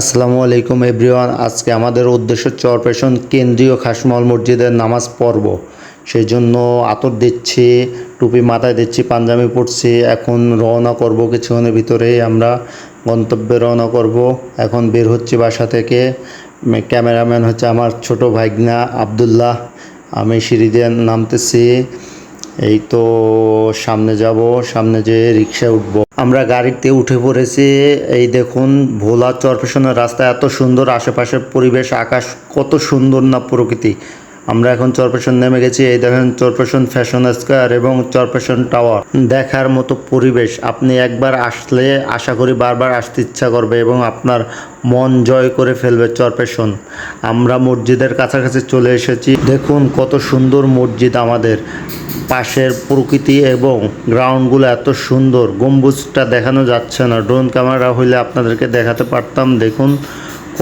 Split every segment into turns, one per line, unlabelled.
আসসালামু আলাইকুম এভরিওয়ান। আজকে আমাদের উদ্দেশ্য চরপেশন কেন্দ্রীয় খাসমহল মসজিদের নামাজ পড়ব। সেই জন্য আতর দিচ্ছি, টুপি মাথায় দিচ্ছি, পাঞ্জাবি পরছি। এখন রওনা করব, কিছুক্ষণের ভিতরেই আমরা গন্তব্যে রওনা করব। এখন বের হচ্ছি বাসা থেকে। ক্যামেরাম্যান হচ্ছে আমার ছোট ভাইগনা আবদুল্লাহ। আমি সিঁড়ি দিয়ে নামতেছি। এই তো সামনে যাব, সামনে যেয়ে রিক্সায় উঠবো। আমরা গাড়িতে উঠে পড়েছি। এই দেখুন ভোলা চরপেশনের রাস্তা এত সুন্দর, আশেপাশের পরিবেশ, আকাশ কত সুন্দর না প্রকৃতি। আমরা এখন চরপেশন নেমে গেছি। এই দেখেন চরপেশন ফ্যাশন স্কয়ার এবং চরপেশন টাওয়ার, দেখার মতো পরিবেশ। আপনি একবার আসলে আশা করি বারবার আসতে ইচ্ছা করবে এবং আপনার মন জয় করে ফেলবে চরপেশন। আমরা মসজিদের কাছাকাছি চলে এসেছি। দেখুন কত সুন্দর মসজিদ, আমাদের পাশের প্রকৃতি এবং গ্রাউন্ডগুলো এত সুন্দর। গম্বুজটা দেখানো যাচ্ছে না, ড্রোন ক্যামেরা হইলে আপনাদেরকে দেখাতে পারতাম। দেখুন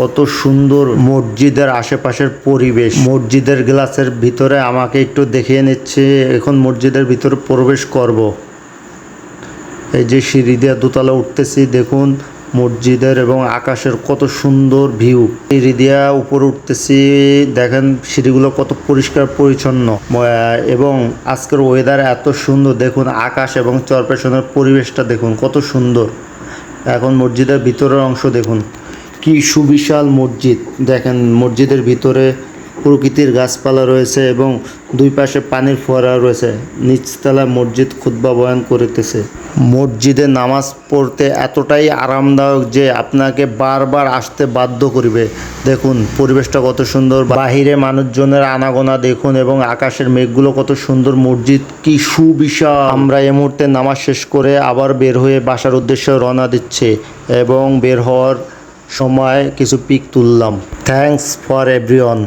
কত সুন্দর মসজিদের আশেপাশের পরিবেশ। মসজিদের গ্লাসের ভিতরে আমাকে একটু দেখিয়ে নিচ্ছে। এখন মসজিদের ভিতরে প্রবেশ করব। এই যে সিঁড়ি দিয়ে দোতলা উঠতেছি, দেখুন মসজিদের এবং আকাশের কত সুন্দর ভিউ। সিঁড়ি দিয়া উপরে উঠতেছি, দেখেন সিঁড়িগুলো কত পরিষ্কার পরিচ্ছন্ন এবং আজকের ওয়েদার এত সুন্দর। দেখুন আকাশ এবং চরপেশনের পরিবেশটা দেখুন কত সুন্দর। এখন মসজিদের ভিতরের অংশ দেখুন, কি সুবিশাল মসজিদ। দেখেন মসজিদের ভিতরে প্রকৃতির গাছপালা রয়েছে এবং দুই পাশে পানির ফোয়ারা রয়েছে। নিচতলা মসজিদ খুতবা বয়ান করিতেছে। মসজিদে নামাজ পড়তে এতটাই আরামদায়ক যে আপনাকে বারবার আসতে বাধ্য করিবে। দেখুন পরিবেশটা কত সুন্দর, বাহিরে মানুষজনের আনাগোনা দেখুন এবং আকাশের মেঘগুলো কত সুন্দর। মসজিদ কি সুবিশাল। আমরা এই মুহূর্তে নামাজ শেষ করে আবার বের হয়ে বাসার উদ্দেশ্যে রওনা দিচ্ছে এবং বের হওয়ার সময় কিছু পিক তুললাম। Thanks for everyone.